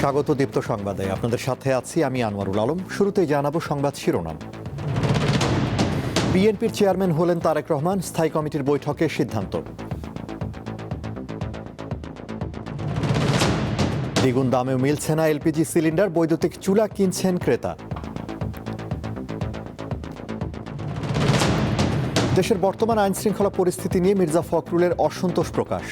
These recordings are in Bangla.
স্বাগত দীপ্ত সংবাদে আপনাদের সাথে আছি আমি আনোয়ারুল আলম। শুরুতেই জানাবো সংবাদ শিরোনাম। বিএনপির চেয়ারম্যান হলেন তারেক রহমান, স্থায়ী কমিটির বৈঠকে সিদ্ধান্ত। দ্বিগুণ দামেও মিলছে না এলপিজি সিলিন্ডার, বৈদ্যুতিক চুলা কিনছেন ক্রেতা। দেশের বর্তমান আইন শৃঙ্খলা পরিস্থিতি নিয়ে মির্জা ফখরুলের অসন্তোষ প্রকাশ।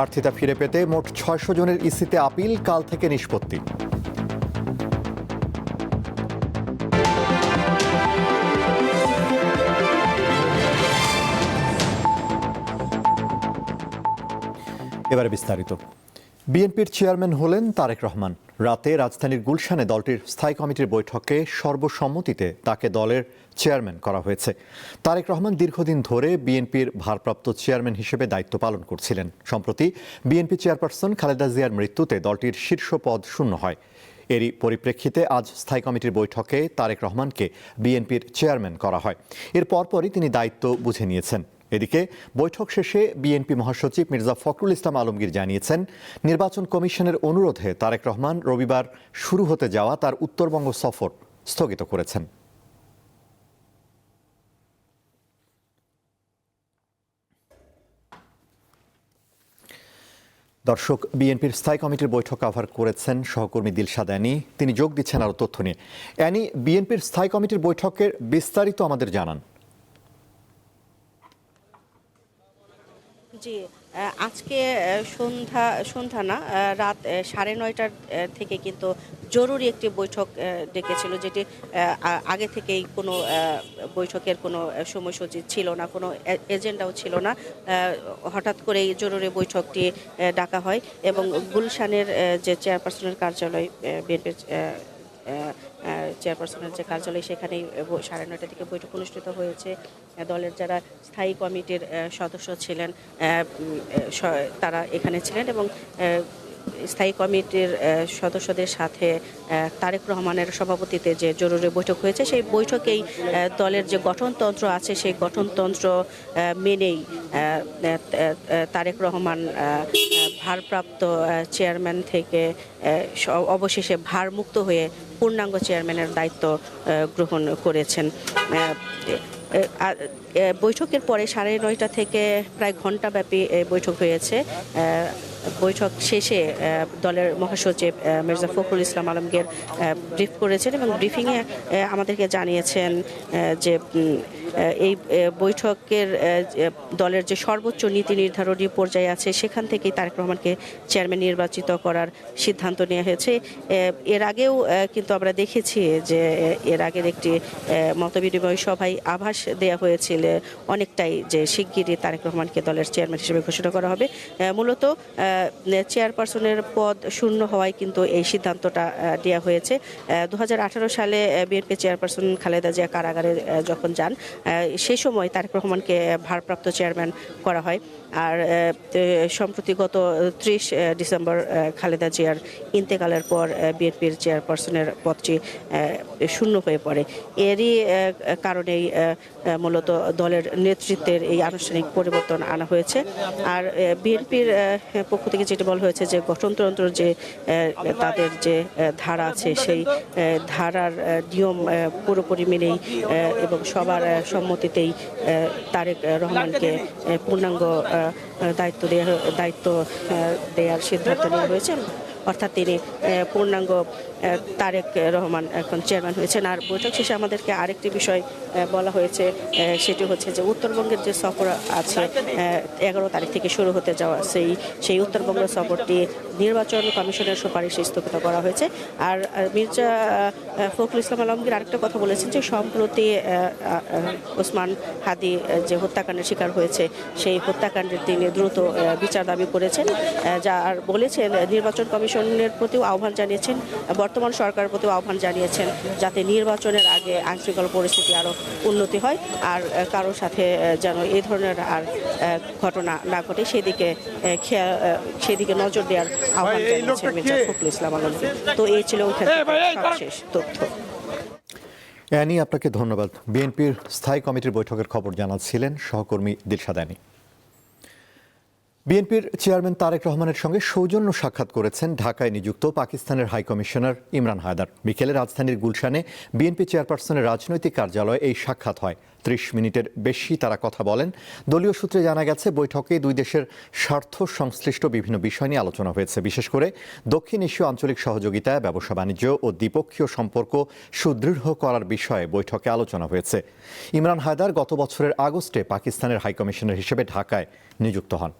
প্রার্থিতা ফিরে পেতে মোট ৬০০ জনের ইসিতে আপিল, কাল থেকে নিষ্পত্তি। এবারে বিস্তারিত। বিএনপির চেয়ারম্যান হলেন তারেক রহমান। রাতে রাজধানীর গুলশানে দলটির স্থায়ী কমিটির বৈঠকে সর্বসম্মতিতে তাকে দলের চেয়ারম্যান করা হয়েছে। তারেক রহমান দীর্ঘদিন ধরে বিএনপির ভারপ্রাপ্ত চেয়ারম্যান হিসেবে দায়িত্ব পালন করছিলেন। সম্প্রতি বিএনপি চেয়ারপারসন খালেদা জিয়ার মৃত্যুতে দলটির শীর্ষ পদ শূন্য হয়। এরই পরিপ্রেক্ষিতে আজ স্থায়ী কমিটির বৈঠকে তারেক রহমানকে বিএনপির চেয়ারম্যান করা হয়। এর পরপরই তিনি দায়িত্ব বুঝে নিয়েছেন। এদিকে বৈঠক শেষে বিএনপি মহাসচিব মির্জা ফখরুল ইসলাম আলমগীর জানিয়েছেন, নির্বাচন কমিশনের অনুরোধে তারেক রহমান রবিবার শুরু হতে যাওয়া তার উত্তরবঙ্গ সফর স্থগিত করেছেন। দর্শক, বিএনপির স্থায়ী কমিটির বৈঠক কভার করেছেন সহকর্মী দিলশাদ অ্যানি। তিনি যোগ দিচ্ছেন আরও তথ্য নিয়ে। অ্যানি, বিএনপির স্থায়ী কমিটির বৈঠকের বিস্তারিত আমাদের জানান। জি, আজকে সন্ধ্যা না, রাত 9:30টার থেকে কিন্তু জরুরি একটি বৈঠক ডেকেছিল, যেটি আগে থেকেই কোনো বৈঠকের কোনো সময়সূচি ছিল না, কোনো এজেন্ডাও ছিল না। হঠাৎ করেই জরুরি বৈঠকটি ডাকা হয় এবং গুলশানের যে চেয়ারপারসনের কার্যালয়, বিএনপির চেয়ারপারসনের যে কার্যালয়, সেখানেই 9:30 থেকে বৈঠক অনুষ্ঠিত হয়েছে। দলের যারা স্থায়ী কমিটির সদস্য ছিলেন তারা এখানে ছিলেন এবং স্থায়ী কমিটির সদস্যদের সাথে তারেক রহমানের সভাপতিতে যে জরুরি বৈঠক হয়েছে, সেই বৈঠকেই দলের যে গঠনতন্ত্র আছে সেই গঠনতন্ত্র মেনেই তারেক রহমান ভারপ্রাপ্ত চেয়ারম্যান থেকে অবশেষে ভারমুক্ত হয়ে পূর্ণাঙ্গ চেয়ারম্যানের দায়িত্ব গ্রহণ করেছেন। বৈঠকের পরে 9:30 থেকে প্রায় ঘণ্টাব্যাপী বৈঠক হয়েছে। বৈঠক শেষে দলের মহাসচিব মির্জা ফখরুল ইসলাম আলমগীর ব্রিফ করেছেন এবং ব্রিফিংয়ে আমাদেরকে জানিয়েছেন যে এই বৈঠকের দলের যে সর্বোচ্চ নীতি নির্ধারণী পর্যায়ে আছে, সেখান থেকেই তারেক রহমানকে চেয়ারম্যান নির্বাচিত করার সিদ্ধান্ত নেওয়া হয়েছে। এর আগেও কিন্তু আমরা দেখেছি যে এর আগের একটি মতবিনিময় সভায় আভাস দেওয়া হয়েছিল অনেকটাই যে শিগগিরই তারেক রহমানকে দলের চেয়ারম্যান হিসেবে ঘোষণা করা হবে। মূলত চেয়ারপারসনের পদ শূন্য হওয়ায় কিন্তু এই সিদ্ধান্তটা দেওয়া হয়েছে। 2018 সালে বিএনপি চেয়ারপারসন খালেদা জিয়া কারাগারে যখন যান, সেই সময় তারেক রহমানকে ভারপ্রাপ্ত চেয়ারম্যান করা হয়। আর সম্প্রতি গত 30 ডিসেম্বর খালেদা জিয়ার ইন্তেকালের পর বিএনপির চেয়ারপারসনের পদটি শূন্য হয়ে পড়ে। এরই কারণেই মূলত দলের নেতৃত্বের এই আনুষ্ঠানিক পরিবর্তন আনা হয়েছে। আর বিএনপির পক্ষ থেকে যেটা বলা হয়েছে যে গঠনতন্ত্র যে তাদের যে ধারা আছে, সেই ধারার নিয়ম পুরোপুরি মেনেই এবং সবার সম্মতিতেই তারেক রহমানকে পূর্ণাঙ্গ দায়িত্ব দেওয়ার সিদ্ধান্ত নেওয়া হয়েছে। অর্থাৎ তিনি পূর্ণাঙ্গ তারেক রহমান এখন চেয়ারম্যান হয়েছেন। আর বৈঠক শেষে আমাদেরকে আরেকটি বিষয় বলা হয়েছে, সেটি হচ্ছে যে উত্তরবঙ্গের যে সফর আছে 11 তারিখ থেকে শুরু হতে যাওয়া, সেই উত্তরবঙ্গ সফরটি নির্বাচন কমিশনের সুপারিশে স্থগিত করা হয়েছে। আর মির্জা ফখরুল ইসলাম আলমগীর আরেকটা কথা বলেছেন যে সম্প্রতি ওসমান হাদি যে হত্যাকাণ্ডের শিকার হয়েছে, সেই হত্যাকাণ্ডের তিনি দ্রুত বিচার দাবি করেছেন, যা আর বলেছেন নির্বাচন কমিশনের প্রতিও আহ্বান জানিয়েছেন, বর্তমান সরকারের প্রতিও আহ্বান জানিয়েছেন যাতে নির্বাচনের আগে আইনশৃঙ্খলা পরিস্থিতি আরও উন্নতি হয় আর কারোর সাথে যেন এই ধরনের আর ঘটনা না ঘটে, সেদিকে নজর দেওয়ার আহ্বান জানিয়েছেন মির্জা ফখরুল ইসলাম আলমগীর। তো এই ছিল সর্বশেষ তথ্য। অ্যানি, আপনাকে ধন্যবাদ। বিএনপির স্থায়ী কমিটির বৈঠকের খবর জানাচ্ছিলেন সহকর্মী দিলশাদ অ্যানি। বিএনপির চেয়ারম্যান তারেক রহমানের সঙ্গে সৌজন্য সাক্ষাৎ করেছেন ঢাকায় নিযুক্ত পাকিস্তানের হাইকমিশনার ইমরান হায়দার। বিকেলে রাজধানীর গুলশানে বিএনপি চেয়ারপারসনের রাজনৈতিক কার্যালয়ে এই সাক্ষাৎ হয়। ৩০ মিনিটের বেশি তারা কথা বলেন। দলীয় সূত্রে জানা গেছে, বৈঠকে দুই দেশের স্বার্থ সংশ্লিষ্ট বিভিন্ন বিষয় নিয়ে আলোচনা হয়েছে। বিশেষ করে দক্ষিণ এশীয় আঞ্চলিক সহযোগিতা, ব্যবসা বাণিজ্য ও দ্বিপক্ষীয় সম্পর্ক সুদৃঢ় করার বিষয়ে বৈঠকে আলোচনা হয়েছে। ইমরান হায়দার গত বছরের আগস্টে পাকিস্তানের হাইকমিশনার হিসেবে ঢাকায় নিযুক্ত হন।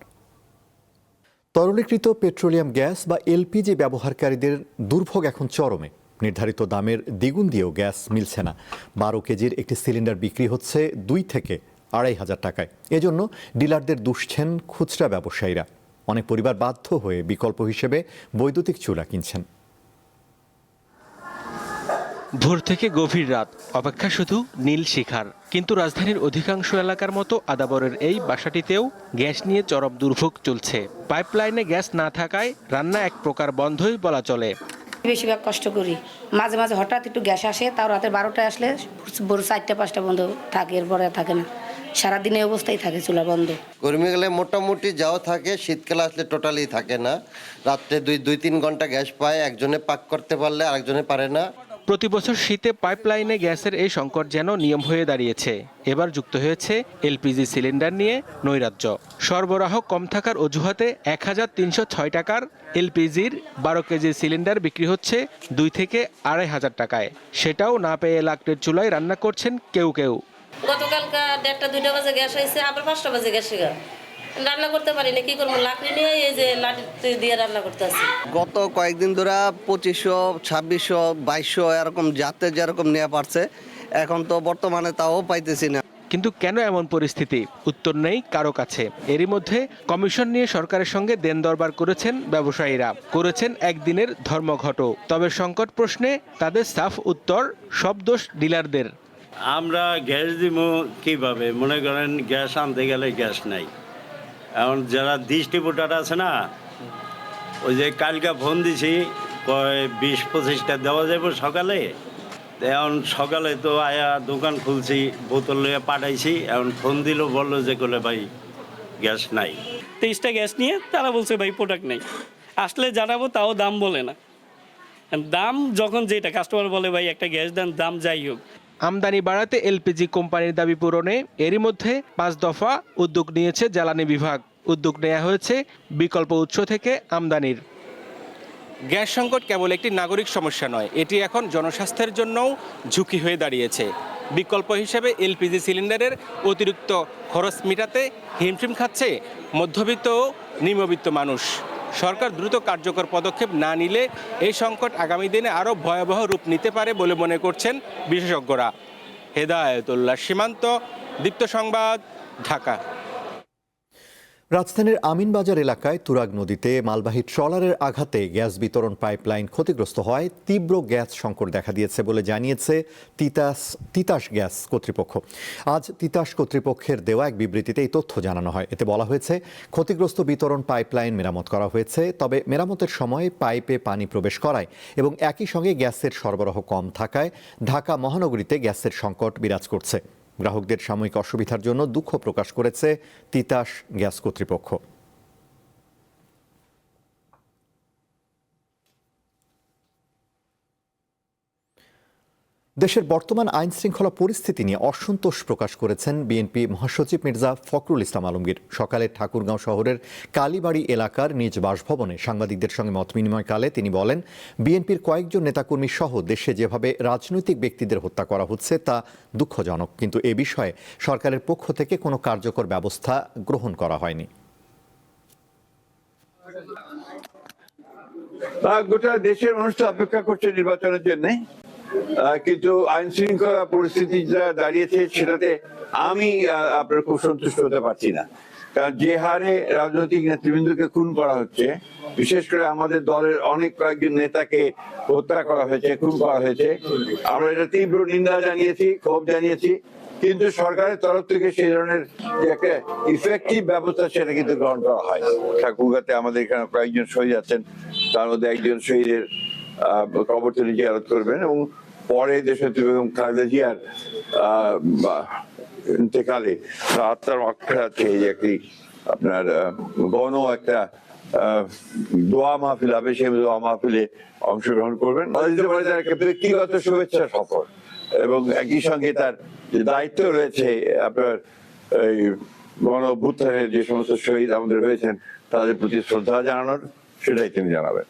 তরলীকৃত পেট্রোলিয়াম গ্যাস বা এলপিজি ব্যবহারকারীদের দুর্ভোগ এখন চরমে। নির্ধারিত দামের দ্বিগুণ দিয়েও গ্যাস মিলছে না। 12 কেজির একটি সিলিন্ডার বিক্রি হচ্ছে 2 থেকে 2,500 টাকায়। এজন্য ডিলারদের দুষছেন খুচরা ব্যবসায়ীরা। অনেক পরিবার বাধ্য হয়ে বিকল্প হিসেবে বৈদ্যুতিক চুলা কিনছেন। ভোর থেকে গভীর রাত, অপেক্ষা শুধু নীল শিখার। কিন্তু রাজধানীর অধিকাংশ এলাকার মতো আদাবরের এই বাসাটিতেও গ্যাস নিয়ে চরম দুর্ভোগ চলছে। পাইপলাইনে গ্যাস না থাকায় রান্না এক প্রকার বন্ধই বলা চলে। বেশিরভাগ কষ্ট করি, মাঝে মাঝে হঠাৎ একটু গ্যাস আসে, তাও রাতে 12টায় আসলে ভোর 4টা-5টা বন্ধ থাকে, এরপরে থাকে না। সারাদিনে অবস্থায় থাকে চুলা বন্ধ। গরমে গেলে মোটামুটি যাও থাকে, শীতকালে আসলে টোটালি থাকে না। রাত্রে 2-3 ঘন্টা গ্যাস পায়, একজনে পাক করতে পারলে আরেকজনে পারে না। প্রতি বছর শীতে পাইপলাইনে গ্যাসের এই সংকট যেন নিয়ম হয়ে দাঁড়িয়েছে। এবার যুক্ত হয়েছে এলপিজি সিলিন্ডার নিয়ে নৈরাজ্য। সরবরাহ কম থাকার অজুহাতে 1,306 টাকার এলপিজির 12 কেজি সিলিন্ডার বিক্রি হচ্ছে 2 থেকে 2,500 টাকায়। সেটাও না পেয়ে লাকড়ির চুলায় রান্না করছেন কেউ কেউ। গতকালকা 1:30-2টা বাজে গ্যাস হয়েছে, আবার 5টা বাজে গ্যাস রান্না করতে পারি না। কি করবো, লাকড়ি নিয়ে এই যে লাঠি দিয়ে রান্না করতে আসি। গত কয়েকদিন ধরে 2500, 2600, 2200 এরকম যাতে যেরকম নেওয়া পারছে, এখন তো বর্তমানে তাও পাইতেছি না। কিন্তু কেন এমন পরিস্থিতি, উত্তর নেই কারো কাছে। এরই মধ্যে কমিশন নিয়ে সরকারের সঙ্গে দেন দরবার করেছেন ব্যবসায়ীরা, করেছেন একদিনের ধর্মঘট। তবে সংকট প্রশ্নে তাদের সাফ উত্তর, সব দোষ ডিলারদের। আমরা গ্যাস দিব কিভাবে? মনে করেন গ্যাস আনতে গেলে গ্যাস নাই। এখন যারা ডিস্ট্রিবিউটার আছে না, ওই যে কালকে ফোন দিছি, 20-25টা দেওয়া যাবে সকালে। এখন সকালে তো আয়া দোকান খুলছি, বোতল লইয়া পাঠাইছি। এখন ফোন দিল, বললো যে কোলে ভাই গ্যাস নাই। 23টা গ্যাস নিয়ে তারা বলছে ভাই প্রোডাক্ট নেই। আসলে জানাবো, তাও দাম বলে না। দাম যখন যেটা কাস্টমার বলে ভাই একটা গ্যাস দেন, দাম যাই হোক। আমদানি বাড়াতে এলপিজি কোম্পানির দাবি পূরণে এরই মধ্যে 5 দফা উদ্যোগ নিয়েছে জ্বালানি বিভাগ। উদ্যোগ নেওয়া হয়েছে বিকল্প উৎস থেকে আমদানির। গ্যাস সংকট কেবল একটি নাগরিক সমস্যা নয়, এটি এখন জনস্বাস্থ্যের জন্যও ঝুঁকি হয়ে দাঁড়িয়েছে। বিকল্প হিসেবে এলপিজি সিলিন্ডারের অতিরিক্ত খরচ মেটাতে হিমশিম খাচ্ছে মধ্যবিত্ত ও নিম্নবিত্ত মানুষ। সরকার দ্রুত কার্যকর পদক্ষেপ না নিলে এই সংকট আগামী দিনে আরও ভয়াবহ রূপ নিতে পারে বলে মনে করছেন বিশেষজ্ঞরা। হেদায়েতুল্লাহ সীমান্ত, দীপ্ত সংবাদ, ঢাকা। রাজধানীর আমিনবাজার এলাকায় তুরাগ নদীতে মালবাহী ট্রলারের আঘাতে গ্যাস বিতরণ পাইপলাইন ক্ষতিগ্রস্ত হয়। তীব্র গ্যাস সংকট দেখা দিয়েছে বলে জানিয়েছে তিতাস গ্যাস কর্তৃপক্ষ। আজ তিতাস কর্তৃপক্ষের দেওয়া এক বিবৃতিতে এই তথ্য জানানো হয়। এতে বলা হয়েছে, ক্ষতিগ্রস্ত বিতরণ পাইপলাইন মেরামত করা হয়েছে। তবে মেরামতের সময় পাইপে পানি প্রবেশ করায় এবং একই সঙ্গে গ্যাসের সরবরাহ কম থাকায় ঢাকা মহানগরীতে গ্যাসের সংকট বিরাজ করছে। গ্রাহকদের সাময়িক অসুবিধার জন্য দুঃখ প্রকাশ করেছে তিতাস গ্যাস কর্তৃপক্ষ। দেশের বর্তমান আইন শৃঙ্খলা পরিস্থিতি নিয়ে অসন্তোষ প্রকাশ করেছেন বিএনপি মহাসচিব মির্জা ফখরুল ইসলাম আলমগীর। সকালে ঠাকুরগাঁও শহরের কালীবাড়ি এলাকার নিজ বাসভবনে সাংবাদিকদের সঙ্গে মতবিনিময়কালে তিনি বলেন, বিএনপির কয়েকজন নেতাকর্মী সহ দেশে যেভাবে রাজনৈতিক ব্যক্তিদের হত্যা করা হচ্ছে তা দুঃখজনক, কিন্তু এ বিষয়ে সরকারের পক্ষ থেকে কোনো কার্যকর ব্যবস্থা গ্রহণ করা হয়নি। গোটা দেশের মানুষ তো অপেক্ষা করছে নির্বাচনের জন্য, কিন্তু আইন শৃঙ্খলা পরিস্থিতি যা দাঁড়িয়েছে সেটাতে আমি আপনার খুব সন্তুষ্ট হতে পারছি না। কারণ যে হারে রাজনৈতিক নেতৃবৃন্দকে খুন করা হচ্ছে, বিশেষ করে আমাদের দলের অনেক কয়েকজন নেতাকে হত্যা করা হয়েছে, খুন করা হয়েছে, আমরা এটা তীব্র নিন্দা জানিয়েছি, ক্ষোভ জানিয়েছি। কিন্তু সরকারের তরফ থেকে সেই ধরনের যে একটা ইফেক্টিভ ব্যবস্থা সেটা কিন্তু গ্রহণ করা হয়। ঠাকুরগাঁতে আমাদের এখানে কয়েকজন শহীদ আছেন, তার মধ্যে একজন শহীদের কবর তিনি জিয়ারত করবেন এবং পরে দেশনেত্রী বেগম খালেদা জিয়ার ইন্তেকালে আত্মার অক্ষর আছে এই একটি আপনার গণ একটা দোয়া মাহফিল হবে, সেই দোয়া মাহফিলে অংশগ্রহণ করবেন। একটা ব্যক্তিগত শুভেচ্ছা সফর এবং একই সঙ্গে তার যে দায়িত্ব রয়েছে আপনার এই গণ অভ্যুত্থানের যে সমস্ত শহীদ আমাদের হয়েছেন তাদের প্রতি শ্রদ্ধা জানানোর, সেটাই তিনি জানাবেন।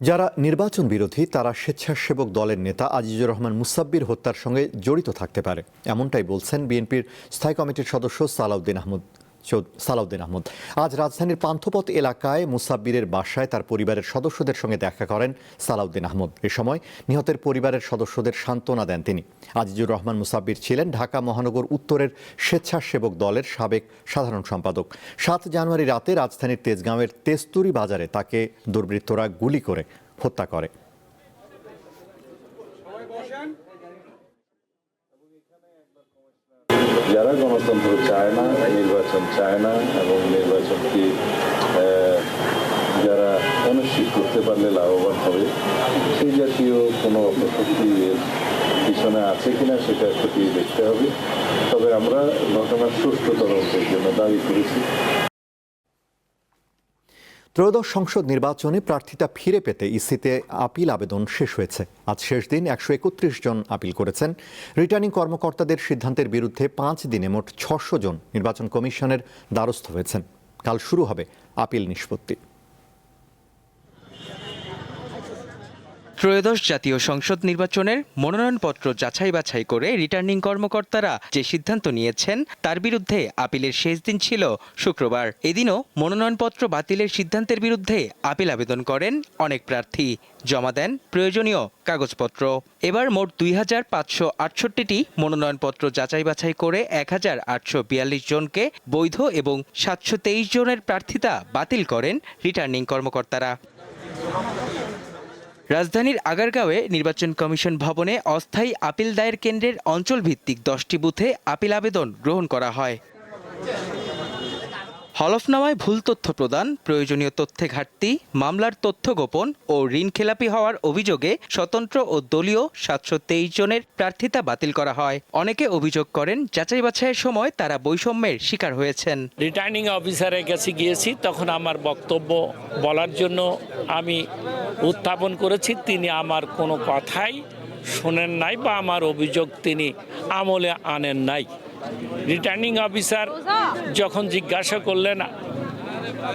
যারা নির্বাচন বিরোধী তারা স্বেচ্ছাসেবক দলের নেতা আজিজুর রহমান মুসাব্বির হত্যার সঙ্গে জড়িত থাকতে পারে, এমনটাই বলছেন বিএনপির স্থায়ী কমিটির সদস্য সালাউদ্দিন আহমদ। আজ রাজধানীর পান্থপথ এলাকায় মুসাব্বিরের বাসায় তার পরিবারের সদস্যদের সঙ্গে দেখা করেন সালাউদ্দিন আহমদ। এ সময় নিহতের পরিবারের সদস্যদের সান্ত্বনা দেন তিনি। আজিজুর রহমান মুসাব্বির ছিলেন ঢাকা মহানগর উত্তরের স্বেচ্ছাসেবক দলের সাবেক সাধারণ সম্পাদক। 7 জানুয়ারি রাতে রাজধানীর তেজগাঁওয়ের তেস্তুরি বাজারে তাকে দুর্বৃত্তরা গুলি করে হত্যা করে। যারা গণতন্ত্র চায় না, নির্বাচন চায় না এবং নির্বাচনকে যারা অনিশ্চিত করতে পারলে লাভবান হবে, সেই জাতীয় কোনো অপশক্তি পিছনে আছে কিনা সেটা খতিয়ে দেখতে হবে। তবে আমরা ঘটনার সুষ্ঠু তদন্তের জন্য দাবি করেছি। ত্রয়োদশ সংসদ নির্বাচনে প্রার্থিতা ফিরে পেতে ইসিতে আপিল আবেদন শেষ হয়েছে। আজ শেষ দিন 131 জন আপিল করেছেন। রিটার্নিং কর্মকর্তাদের সিদ্ধান্তের বিরুদ্ধে 5 দিনে মোট 600 জন নির্বাচন কমিশনের দ্বারস্থ হয়েছেন। কাল শুরু হবে আপিল নিষ্পত্তি। ত্রয়োদশ জাতীয় সংসদ নির্বাচনের মনোনয়নপত্র যাচাই বাছাই করে রিটার্নিং কর্মকর্তারা যে সিদ্ধান্ত নিয়েছেন তার বিরুদ্ধে আপিলের শেষ দিন ছিল শুক্রবার। এদিনও মনোনয়নপত্র বাতিলের সিদ্ধান্তের বিরুদ্ধে আপিল আবেদন করেন অনেক প্রার্থী, জমা দেন প্রয়োজনীয় কাগজপত্র। এবার মোট 2568টি মনোনয়নপত্র যাচাই বাছাই করে 1842 জনকে বৈধ এবং 723 জনের প্রার্থিতা বাতিল করেন রিটার্নিং কর্মকর্তারা। রাজধানীর আগারগাঁওয়ে নির্বাচন কমিশন ভবনে অস্থায়ী আপিল দায়ের কেন্দ্রের অঞ্চলভিত্তিক 10টি বুথে আপিল আবেদন গ্রহণ করা হয়। হলফনামায় ভুল তথ্য প্রদান, প্রয়োজনীয় তথ্যে ঘাটতি, মামলার তথ্য গোপন ও ঋণ খেলাপি হওয়ার অভিযোগে স্বতন্ত্র ও দলীয় 723 জনের প্রার্থিতা বাতিল করা হয়। অনেকে অভিযোগ করেন যাচাই বাছাইয়ের সময় তারা বৈষম্যের শিকার হয়েছেন। রিটার্নিং অফিসারের কাছে গিয়েছি, তখন আমার বক্তব্য বলার জন্য আমি উত্থাপন করেছি, তিনি আমার কোনো কথাই শোনেন নাই বা আমার অভিযোগ তিনি আমলে আনেন নাই। রিটার্নিং অফিসার যখন জিজ্ঞাসা করলেন,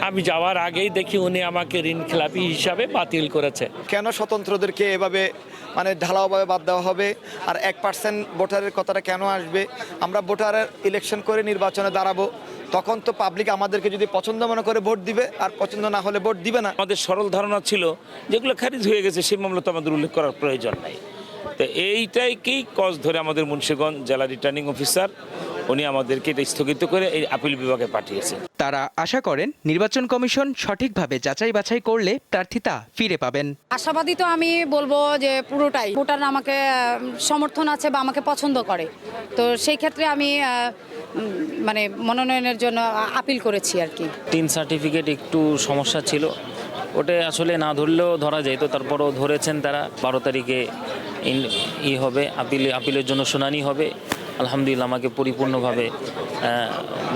আমি যাওয়ার আগেই দেখি উনি আমাকে ঋণখেলাপি হিসাবে বাতিল করেছে। কেন স্বতন্ত্রদেরকে এভাবে ঢালাওভাবে বাদ দেওয়া হবে, আর 1% ভোটারের কথাটা কেন আসবে? আমরা ভোটারের ইলেকশন করে নির্বাচনে দাঁড়াবো, তখন তো পাবলিক আমাদেরকে যদি পছন্দ মনে করে ভোট দিবে, আর পছন্দ না হলে ভোট দিবে না। আমাদের সরল ধারণা ছিল যেগুলো খারিজ হয়ে গেছে সেই মামলা তো আমাদের উল্লেখ করার প্রয়োজন নাই। তো এইটাইকেই কজ ধরে আমাদের মুন্সিগঞ্জ জেলা রিটার্নিং অফিসার উনি আমাদেরকে এটা স্থগিত করে এই আপিল বিভাগে পাঠিয়েছেন। তারা আশা করেন নির্বাচন কমিশন সঠিকভাবে যাচাই বাছাই করলে প্রার্থিতা ফিরে পাবেন। আশাবাদী তো আমি বলবো যে পুরোটাই ভোটাররা আমাকে সমর্থন আছে বা আমাকে পছন্দ করে, তো সেই ক্ষেত্রে আমি মনোনয়নের জন্য আপিল করেছি আর কি। 3 সার্টিফিকেট একটু সমস্যা ছিল, ওটা আসলে না ধরলেও ধরা যেত, তারপরও ধরেছেন তারা। 12 তারিখে হবে আপিলের জন্য শুনানি হবে। আলহামদুলিল্লাহ আমাকে পরিপূর্ণভাবে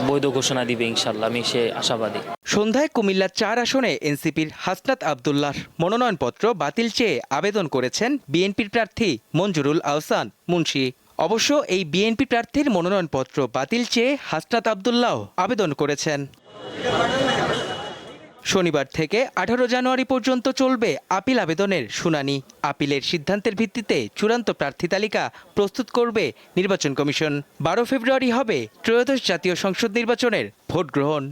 বৈধ ঘোষণা দিবে ইনশাল্লাহ, আমি সে আশাবাদী। সন্ধ্যায় কুমিল্লা 4 আসনে এনসিপির হাসনাত আবদুল্লাহর মনোনয়নপত্র বাতিল চেয়ে আবেদন করেছেন বিএনপির প্রার্থী মঞ্জুরুল আহসান মুন্সি। অবশ্য এই বিএনপি প্রার্থীর মনোনয়নপত্র বাতিল চেয়ে হাসনাত আবদুল্লাহ আবেদন করেছেন। শনিবার থেকে 18 জানুয়ারি পর্যন্ত চলবে আপিল আবেদনের শুনানি। আপিলের সিদ্ধান্তের ভিত্তিতে চূড়ান্ত প্রার্থী তালিকা প্রস্তুত করবে নির্বাচন কমিশন। 12 ফেব্রুয়ারি হবে ত্রয়োদশ জাতীয় সংসদ নির্বাচনের ভোট গ্রহণ।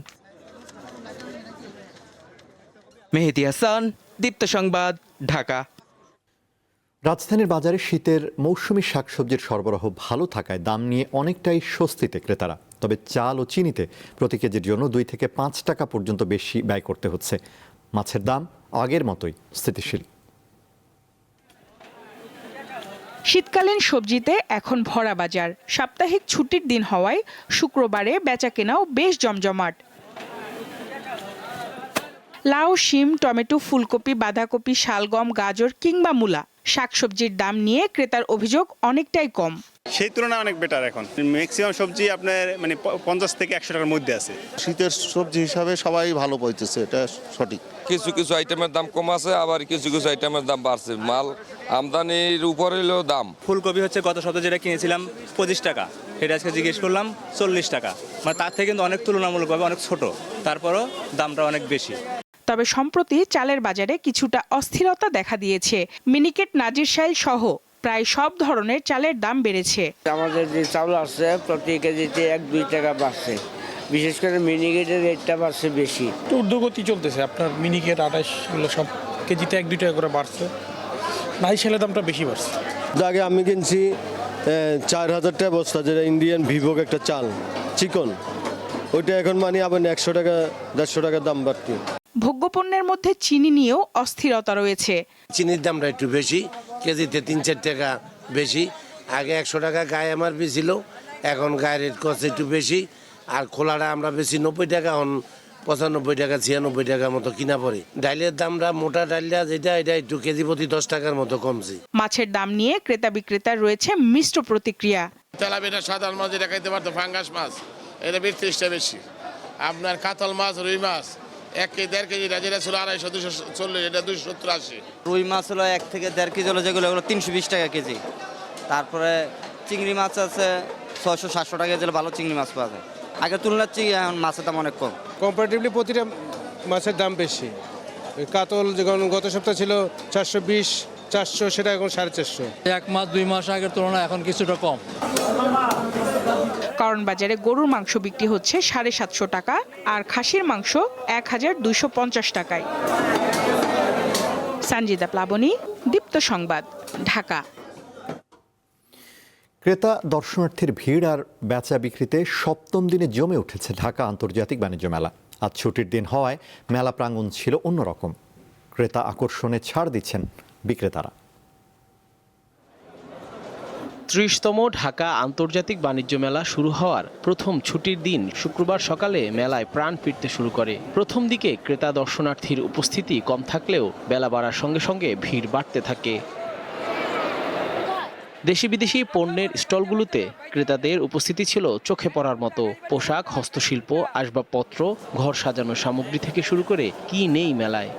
মেহেদী হাসান, দীপ্ত সংবাদ, ঢাকা। রাজধানীর বাজারে শীতের মৌসুমি শাকসবজির সরবরাহ ভালো থাকায় দাম নিয়ে অনেকটাই স্বস্তিতে ক্রেতারা। তবে চাল ও চিনিতে প্রতি কেজির জন্য 2 থেকে 5 টাকা পর্যন্ত বেশি ব্যয় করতে হচ্ছে। মাছের দাম আগের মতোই স্থিতিশীল। শীতকালীন সবজিতে এখন ভরা বাজার। সাপ্তাহিক ছুটির দিন হওয়ায় শুক্রবারে বেচাকেনাও বেশ জমজমাট। লাউ, শিম, টমেটো, ফুলকপি, বাঁধাকপি, শালগম, গাজর কিংবা মূলা শাকসবজির দাম নিয়ে ক্রেতার অভিযোগ অনেকটাই কম। সেই তুলনায় অনেক বেটার এখন। ম্যাক্সিমাম সবজি আপনার মানে 50 থেকে 100 টাকার মধ্যে আছে। শীতের সবজি হিসাবে সবাই ভালো পাইতেছে, এটা সঠিক। কিছু কিছু আইটেমের দাম কম আছে, আবার কিছু কিছু আইটেমের দাম বাড়ছে। মাল আমদানির উপরে হলেও দাম। ফুলকপি হচ্ছে গত সপ্তাহে যেটা কিনেছিলাম 25 টাকা, সেটা আজকে জিজ্ঞেস করলাম 40 টাকা। মানে তার থেকে কিন্তু অনেক তুলনামূলকভাবে অনেক ছোট, তারপরও দামটা অনেক বেশি। তবে সম্প্রতি চালের বাজারে কিছুটা অস্থিরতা দেখা দিয়েছে। মিনিকেট, নাজিরশাইল সহ প্রায় সব ধরনের চালের দাম বেড়েছে। আমাদের যে চাউল আসছে প্রতি কেজিতে 1-2 টাকা বাড়ছে, বিশেষ করে মিনিকেটের রেটটা বাড়ছে বেশি। ঊর্ধ্বগতি চলতেছে, আপনার মিনিকেট 28 এগুলো সব কেজিতে 1-2 টাকা করে বাড়ছে। নাজিরশাইলের দামটা বেশি বাড়ছে। আগে আমি কিনছি 4000 টাকা বস্তা, যেটা ইন্ডিয়ান ভিভোগ একটা চাল চিকন, ওইটা এখন মানে আবার 100 টাকা 150 টাকার দাম বাড়তি। ভোগ্যপণ্যের মধ্যে চিনি নিয়েও অস্থিরতা রয়েছে। চিনির দামটা একটু বেশি, কেজিতে 3-4 টাকা বেশি। আগে 100 টাকা গায়ে এমআরপি ছিল, এখন গায়ের রেট কস্ট একটু বেশি। আর খোলাটা আমরা বেশি 90 টাকা, এখন 95 টাকা 96 টাকার মতো কিনা পড়ে। ডাইলের দামটা মোটা ডাইলটা যেটা, এটা একটু কেজি প্রতি 10 টাকার মতো কমছে। মাছের দাম নিয়ে ক্রেতা বিক্রেতার রয়েছে মিশ্র প্রতিক্রিয়া। তেলাপিয়া সাধারণ মাছ যেটা খাইতে পারতো, ফাঙ্গাস মাছ, এটা 30টা বেশি। আপনার কাতল মাছ, রুই মাছ 1-1.5 কেজি, যেটা ছিল 250-240, এটা 270-80। রুই মাছ হলো 1 থেকে 1.5 কেজি হলো, যেগুলো 320 টাকা কেজি। তারপরে চিংড়ি মাছ আছে 600-700 টাকা কেজি, ভালো চিংড়ি মাছ পাওয়া যায়। আগের তুলনায় এখন মাছের দাম অনেক কম। কম্পারেটিভলি প্রতিটা মাছের দাম বেশি। কাতল যখন গত সপ্তাহে ছিল 420-400, সেটা এখন 450। 1 মাস 2 মাস আগের তুলনায় এখন কিছুটা কম। কারণ বাজারে গরুর মাংস বিক্রি হচ্ছে 750 টাকা আর খাসির মাংস 1250 টাকায়। সঞ্জিদা প্লাবনী, দীপ্ত সংবাদ, ঢাকা। ক্রেতা দর্শনার্থীর ভিড় আর বেচা বিক্রিতে সপ্তম দিনে জমে উঠেছে ঢাকা আন্তর্জাতিক বাণিজ্য মেলা। আজ ছুটির দিন হওয়ায় মেলা প্রাঙ্গণ ছিল অন্যরকম। ক্রেতা আকর্ষণে ছাড় দিচ্ছেন বিক্রেতারা। 30তম ঢাকা আন্তর্জাতিক বাণিজ্য মেলা শুরু হওয়ার প্রথম ছুটির দিন শুক্রবার সকালে মেলায় প্রাণ ফিরতে শুরু করে। প্রথম দিকে ক্রেতা দর্শনার্থীর উপস্থিতি কম থাকলেও বেলা বাড়ার সঙ্গে সঙ্গে ভিড় বাড়তে থাকে। দেশি বিদেশি পণ্যের স্টলগুলোতে ক্রেতাদের উপস্থিতি ছিল চোখে পড়ার মতো। পোশাক, হস্তশিল্প, আসবাবপত্র, ঘর সাজানোর সামগ্রী থেকে শুরু করে কি নেই মেলায়।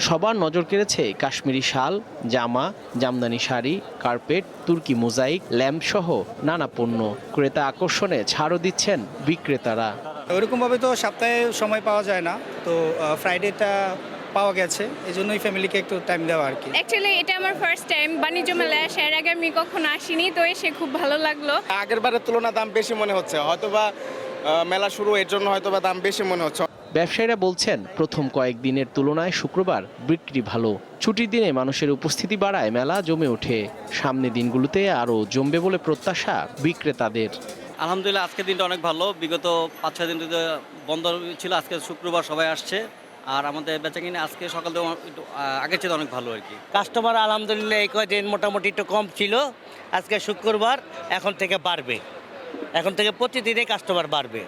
সবার নজর কেড়েছে কাশ্মীরি শাল, জামা, জামদানি শাড়ি, কার্পেট, তুর্কি মোজাইক, ল্যাম্প সহ নানা পণ্য। ক্রেতা আকর্ষণে ছাড়ও দিচ্ছেন বিক্রেতারা। ওইরকমভাবে তো সপ্তাহে সময় পাওয়া যায় না, তো ফ্রাইডেটা পাওয়া গেছে, এই জন্যই ফ্যামিলিকে একটু টাইম দেওয়া আর কি। অ্যাকচুয়ালি এটা আমার ফার্স্ট টাইম বাণিজ্য মেলায় আসার। এর আগে আমি কখনো আসিনি, তো এসে খুব ভালো লাগলো। আগের বারের তুলনায় দাম বেশি মনে হচ্ছে, হয়তোবা মেলা শুরু এর জন্য হয়তোবা দাম বেশি মনে হচ্ছে। ব্যবসায়ীরা বলছেন প্রথম কয়েকদিনের তুলনায় শুক্রবার বিক্রি ভালো। ছুটির দিনে মানুষের উপস্থিতি বাড়ায় মেলা জমে ওঠে। সামনের দিনগুলোতে আরও জমবে বলে প্রত্যাশা বিক্রেতাদের। আলহামদুলিল্লাহ আজকের দিনটা অনেক ভালো। বিগত 5-6 দিন বন্ধ ছিল, আজকে শুক্রবার সবাই আসছে। আর আমাদের বেচাকিনি আজকে সকাল থেকে একটু আগের চেয়ে অনেক ভালো আর কি। কাস্টমার আলহামদুলিল্লাহ এই কয়েকদিন মোটামুটি একটু কম ছিল, আজকে শুক্রবার এখন থেকে বাড়বে, এখন থেকে প্রতিদিনই কাস্টমার বাড়বে।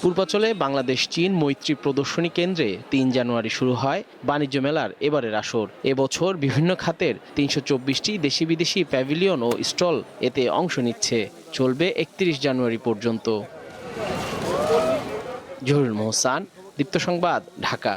পূর্বাঞ্চলে বাংলাদেশ চীন মৈত্রী প্রদর্শনী কেন্দ্রে 3 জানুয়ারি শুরু হয় বাণিজ্য মেলার এবারের আসর। এবছর বিভিন্ন খাতের 324টি দেশি বিদেশি প্যাভিলিয়ন ও স্টল এতে অংশ নিচ্ছে। চলবে 31 জানুয়ারি পর্যন্ত। জহুরুল মোহসান, দীপ্ত সংবাদ, ঢাকা।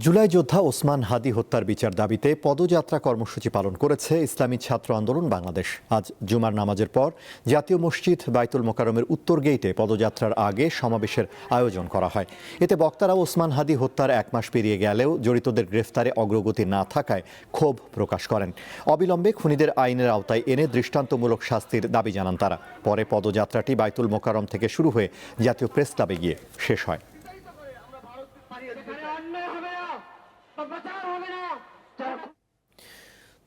জুলাই যোদ্ধা ওসমান হাদি হত্যার বিচার দাবিতে পদযাত্রা কর্মসূচি পালন করেছে ইসলামী ছাত্র আন্দোলন বাংলাদেশ। আজ জুমার নামাজের পর জাতীয় মসজিদ বাইতুল মোকাররমের উত্তর গেইটে পদযাত্রার আগে সমাবেশের আয়োজন করা হয়। এতে বক্তারা ওসমান হাদি হত্যার 1 মাস পেরিয়ে গেলেও জড়িতদের গ্রেফতারে অগ্রগতি না থাকায় ক্ষোভ প্রকাশ করেন। অবিলম্বে খুনিদের আইনের আওতায় এনে দৃষ্টান্তমূলক শাস্তির দাবি জানান তারা। পরে পদযাত্রাটি বাইতুল মোকাররম থেকে শুরু হয়ে জাতীয় প্রেস ক্লাবে গিয়ে শেষ হয়।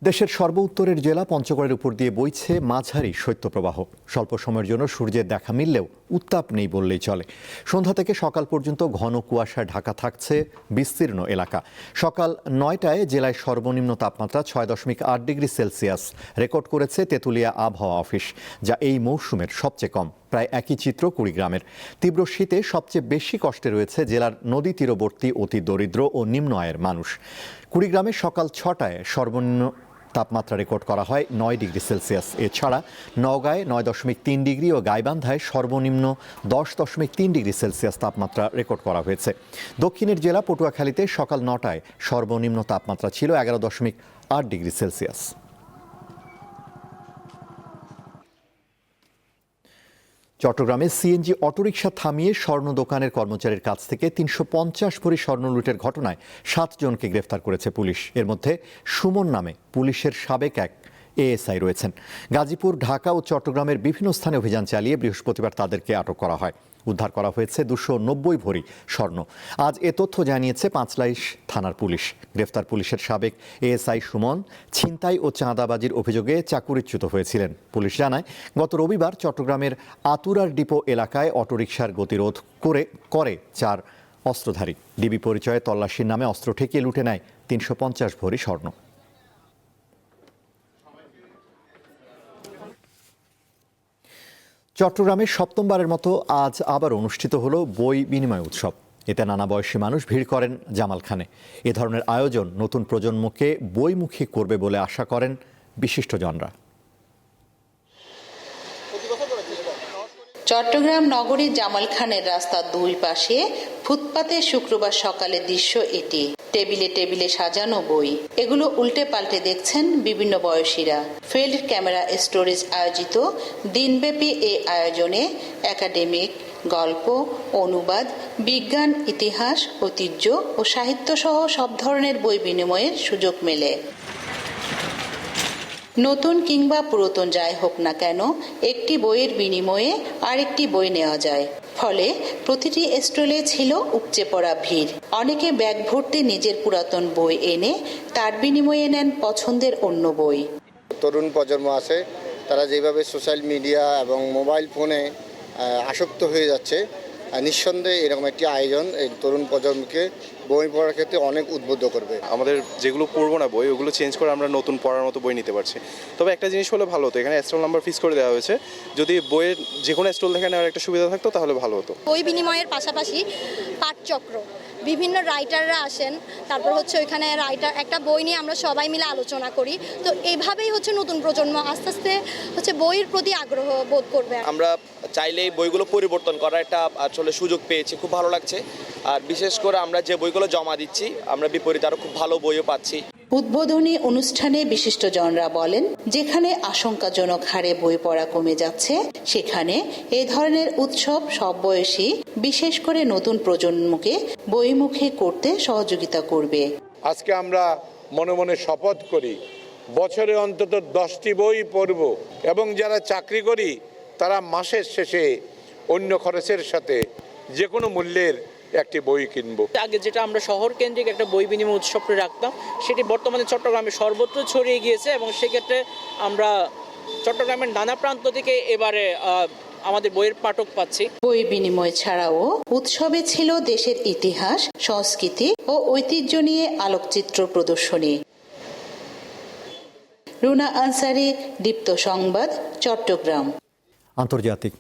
দেশের সর্ব উত্তরের জেলা পঞ্চগড়ের উপর দিয়ে বইছে মাঝারি শৈত্যপ্রবাহ। স্বল্প সময়ের জন্য সূর্যের দেখা মিললেও উত্তাপ নেই বললেই চলে। সন্ধ্যা থেকে সকাল পর্যন্ত ঘন কুয়াশায় ঢাকা থাকছে বিস্তীর্ণ এলাকা। সকাল 9টায় জেলায় সর্বনিম্ন তাপমাত্রা 6.8 ডিগ্রি সেলসিয়াস রেকর্ড করেছে তেঁতুলিয়া আবহাওয়া অফিস, যা এই মৌসুমের সবচেয়ে কম। প্রায় একই চিত্র কুড়িগ্রামের। তীব্র শীতে সবচেয়ে বেশি কষ্টে রয়েছে জেলার নদী তীরবর্তী অতি দরিদ্র ও নিম্ন আয়ের মানুষ। কুড়িগ্রামে সকাল 6টায় সর্বনিম্ন তাপমাত্রা রেকর্ড করা হয় 9 ডিগ্রি সেলসিয়াস। এছাড়া নওগাঁয় 9.3 ডিগ্রি ও গাইবান্ধায় সর্বনিম্ন 10.3 ডিগ্রি সেলসিয়াস তাপমাত্রা রেকর্ড করা হয়েছে। দক্ষিণের জেলা পটুয়াখালীতে সকাল 9টায় সর্বনিম্ন তাপমাত্রা ছিল 11.8 ডিগ্রি সেলসিয়াস। চট্টগ্রামে সিএনজি অটোরিকশা থামিয়ে স্বর্ণ দোকানের কর্মচারীর কাছ থেকে 350 ভরি স্বর্ণ লুটের ঘটনায় 7 জনকে গ্রেফতার করেছে পুলিশ। এর মধ্যে সুমন নামে পুলিশের সাবেক এক এএসআই রয়েছেন। গাজীপুর, ঢাকা ও চট্টগ্রামের বিভিন্ন স্থানে অভিযান চালিয়ে বৃহস্পতিবার তাদেরকে আটক করা হয়। উদ্ধার করা হয়েছে 290 ভরি স্বর্ণ। আজ এ তথ্য জানিয়েছে পাঁচলাইশ থানার পুলিশ। গ্রেফতার পুলিশের সাবেক এএসআই সুমন ছিনতাই ও চাঁদাবাজির অভিযোগে চাকুরিচ্যুত হয়েছিলেন। পুলিশ জানায়, গত রবিবার চট্টগ্রামের আতুরার ডিপো এলাকায় অটোরিকশার গতিরোধ করে 4 অস্ত্রধারী ডিবি পরিচয়ে তল্লাশির নামে অস্ত্র ঠেকিয়ে লুটে নেয় 350 ভরি স্বর্ণ। চট্টগ্রামে সপ্তমবারের মতো আজ আবার অনুষ্ঠিত হলো বই বিনিময় উৎসব। এতে নানা বয়সী মানুষ ভিড় করেন জামালখানে। এ ধরনের আয়োজন নতুন প্রজন্মকে বইমুখী করবে বলে আশা করেন বিশিষ্টজনরা। চট্টগ্রাম নগরীর জামালখানের রাস্তার দুই পাশে ফুটপাতে শুক্রবার সকালের দৃশ্য এটি। টেবিলে টেবিলে সাজানো বই, এগুলো উল্টে পাল্টে দেখছেন বিভিন্ন বয়সীরা। ফিল্ড ক্যামেরা স্টোরেজ আয়োজিত দিনব্যাপী এই আয়োজনে একাডেমিক, গল্প, অনুবাদ, বিজ্ঞান, ইতিহাস, ঐতিহ্য ও সাহিত্য সহ সব ধরনের বই বিনিময়ের সুযোগ মেলে। নতুন কিংবা পুরাতন যাই হোক না কেন, একটি বইয়ের বিনিময়ে আরেকটি বই নেওয়া যায়। ফলে প্রতিটি স্টলে ছিল উপচে পড়া ভিড়। অনেকে ব্যাগ ভর্তি নিজের পুরাতন বই এনে তার বিনিময়ে নেন পছন্দের অন্য বই। তরুণ প্রজন্ম আছে, তারা যেভাবে সোশ্যাল মিডিয়া এবং মোবাইল ফোনে আসক্ত হয়ে যাচ্ছে, নিঃসন্দেহে এরকম একটি আয়োজন এই তরুণ প্রজন্মকে বই পড়ার ক্ষেত্রে অনেক উদ্বুদ্ধ করবে। আমাদের যেগুলো পড়বো না বই, ওগুলো চেঞ্জ করে আমরা নতুন পড়ার মতো বই নিতে পারছি। তবে একটা জিনিস হলে ভালো হতো, এখানে স্টল নাম্বার ফিক্স করে দেওয়া হয়েছে। যদি বইয়ের যে কোনো স্টল থেকে নেওয়ার একটা সুবিধা থাকতো তাহলে ভালো হতো। বই বিনিময়ের পাশাপাশি পাঠচক্র, বিভিন্ন রাইটাররা আসেন, তারপর হচ্ছে ওইখানে রাইটার একটা বই নিয়ে আমরা সবাই মিলে আলোচনা করি। তো এইভাবেই হচ্ছে নতুন প্রজন্ম আস্তে আস্তে হচ্ছে বইয়ের প্রতি আগ্রহ বোধ করবে। আমরা চাইলেই বইগুলো পরিবর্তন করার একটা আসলে সুযোগ পেয়েছি, খুব ভালো লাগছে। আর বিশেষ করে আমরা যে বইগুলো জমা দিচ্ছি, আমরা বিপরীতে আরো খুব ভালো বইও পাচ্ছি। উদ্বোধনী অনুষ্ঠানে বিশিষ্টজনরা বলেন, যেখানে আশঙ্কাজনক হারে বই পড়া কমে যাচ্ছে, সেখানে এই ধরনের উৎসব সব বয়সী, বিশেষ করে নতুন প্রজন্মকে বইমুখী করতে সহযোগিতা করবে। আজকে আমরা মনে মনে শপথ করি, বছরে অন্তত 10টি বই পড়ব, এবং যারা চাকরি করি তারা মাসের শেষে অন্য খরচের সাথে যে কোনো মূল্যের একটি বই কিনবো। আগে যেটা আমরা শহর কেন্দ্রিক একটা বই বিনিময় উৎসব করে রাখতাম, সেটি বর্তমানে চট্টগ্রামে সর্বত্র ছড়িয়ে গিয়েছে, এবং সেক্ষেত্রে আমরা চট্টগ্রামের নানা প্রান্ত থেকে এবারে আমাদের বইয়ের পাঠক পাচ্ছি। বই বিনিময় ছাড়াও উৎসবে ছিল দেশের ইতিহাস, সংস্কৃতি ও ঐতিহ্য নিয়ে আলোকচিত্র প্রদর্শনী। রুনা আনসারি, দীপ্ত সংবাদ, চট্টগ্রাম। আন্তর্জাতিক।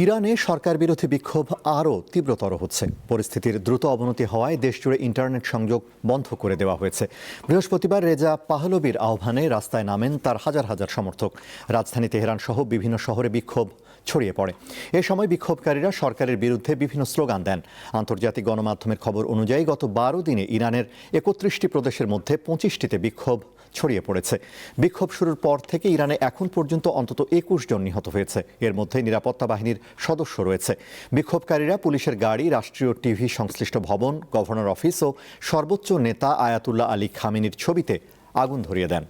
ইরানে সরকার বিরোধী বিক্ষোভ আরও তীব্রতর হচ্ছে। পরিস্থিতির দ্রুত অবনতি হওয়ায় দেশজুড়ে ইন্টারনেট সংযোগ বন্ধ করে দেওয়া হয়েছে। বৃহস্পতিবার রেজা পাহলবির আহ্বানে রাস্তায় নামেন তার হাজার হাজার সমর্থক। রাজধানী তেহরান সহ বিভিন্ন শহরে বিক্ষোভ ছড়িয়ে পড়ে। এ সময় বিক্ষোভকারীরা সরকারের বিরুদ্ধে বিভিন্ন স্লোগান দেন। আন্তর্জাতিক গণমাধ্যমের খবর অনুযায়ী গত 12 দিনে ইরানের 31টি প্রদেশের মধ্যে 25টিতে বিক্ষোভ ছড়িয়ে পড়েছে। বিক্ষোভ শুরুর পর থেকে ইরানে এখন পর্যন্ত অন্তত 21 জন নিহত হয়েছে। এর মধ্যে নিরাপত্তা বাহিনীর সদস্য রয়েছে। বিক্ষোভকারীরা পুলিশের গাড়ি, রাষ্ট্রীয় টিভি সংশ্লিষ্ট ভবন, গভর্নর অফিস ও সর্বোচ্চ নেতা আয়াতুল্লাহ আলী খামেনির ছবিতে আগুন ধরিয়ে দেন।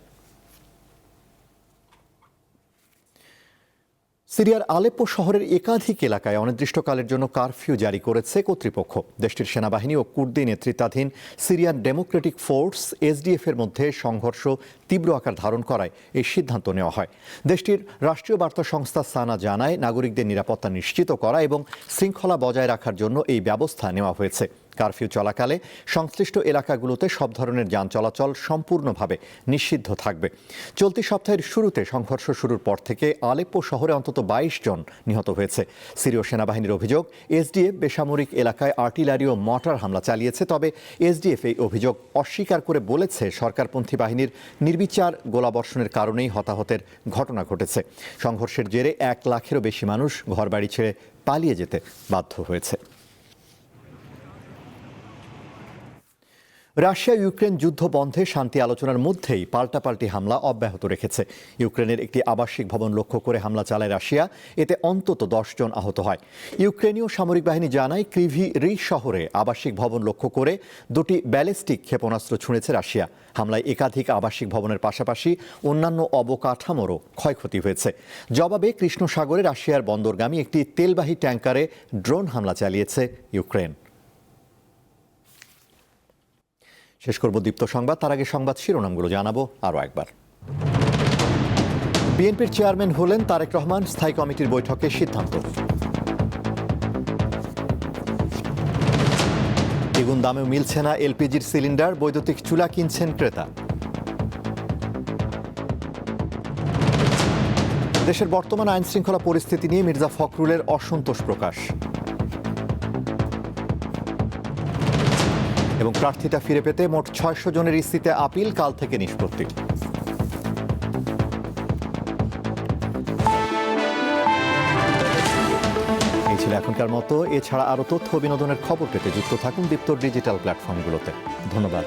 সিরিয়ার আলেপ্পো শহরের একাধিক এলাকায় অনির্দিষ্টকালের জন্য কারফিউ জারি করেছে কর্তৃপক্ষ। দেশটির সেনাবাহিনী ও কুর্দি নেতৃত্বাধীন সিরিয়ান ডেমোক্রেটিক ফোর্স এসডিএফ এর মধ্যে সংঘর্ষ তীব্র আকার ধারণ করায় এই সিদ্ধান্ত নেওয়া হয়। দেশটির রাষ্ট্রীয় বার্তা সংস্থা সানা জানায়, নাগরিকদের নিরাপত্তা নিশ্চিত করা এবং শৃঙ্খলা বজায় রাখার জন্য এই ব্যবস্থা নেওয়া হয়েছে। কারফিউ চলাকালে সংশ্লিষ্ট এলাকাগুলোতে সব ধরনের যান চলাচল সম্পূর্ণভাবে নিষিদ্ধ থাকবে। চলতি সপ্তাহের শুরুতে সংঘর্ষ শুরুর পর থেকে আলেপ্পো শহরে অন্তত 22 জন নিহত হয়েছে। সিরীয় সেনাবাহিনীর অভিযোগ, এসডিএফ বেসামরিক এলাকায় আর্টিলারি ও মর্টার হামলা চালিয়েছে। তবে এসডিএফ এই অভিযোগ অস্বীকার করে বলেছে সরকারপন্থী বাহিনীর নির্বিচার গোলাবর্ষণের কারণেই হতাহতের ঘটনা ঘটেছে। সংঘর্ষের জেরে 1 লাখেরও বেশি মানুষ ঘরবাড়ি ছেড়ে পালিয়ে যেতে বাধ্য হয়েছে। রাশিয়া ইউক্রেন যুদ্ধ বন্ধে শান্তি আলোচনার মধ্যেই পাল্টাপাল্টি হামলা অব্যাহত রেখেছে। ইউক্রেনের একটি আবাসিক ভবন লক্ষ্য করে হামলা চালায় রাশিয়া, এতে অন্তত 10 জন আহত হয়। ইউক্রেনীয় সামরিক বাহিনী জানায় ক্রিভি রিজ শহরে আবাসিক ভবন লক্ষ্য করে 2টি ব্যালিস্টিক ক্ষেপণাস্ত্র ছুঁড়েছে রাশিয়া। হামলায় একাধিক আবাসিক ভবনের পাশাপাশি অন্যান্য অবকাঠামোরও ক্ষয়ক্ষতি হয়েছে। জবাবে কৃষ্ণ সাগরে রাশিয়ার বন্দরগামী একটি তেলবাহী ট্যাঙ্কারে ড্রোন হামলা চালিয়েছে ইউক্রেন। শেষ করব দীপ্ত সংবাদ, তার আগে সংবাদ শিরোনামগুলো জানাবো আরও একবার। বিএনপির চেয়ারম্যান হলেন তারেক রহমান, স্থায়ী কমিটির বৈঠকে সিদ্ধান্ত। দ্বিগুণ দামেও মিলছে না এলপিজির সিলিন্ডার, বৈদ্যুতিক চুলা কিনছেন ক্রেতা। দেশের বর্তমান আইন শৃঙ্খলা পরিস্থিতি নিয়ে মির্জা ফখরুলের অসন্তোষ প্রকাশ। এবং প্রার্থিতা ফিরে পেতে মোট 600 জনের ইস্তিতে আপিল, কাল থেকে নিষ্পত্তি। এই ছিল এখনকার মতো। এছাড়া আরও তথ্য বিনোদনের খবর পেতে যুক্ত থাকুন দীপ্ত ডিজিটাল প্ল্যাটফর্মগুলোতে। ধন্যবাদ।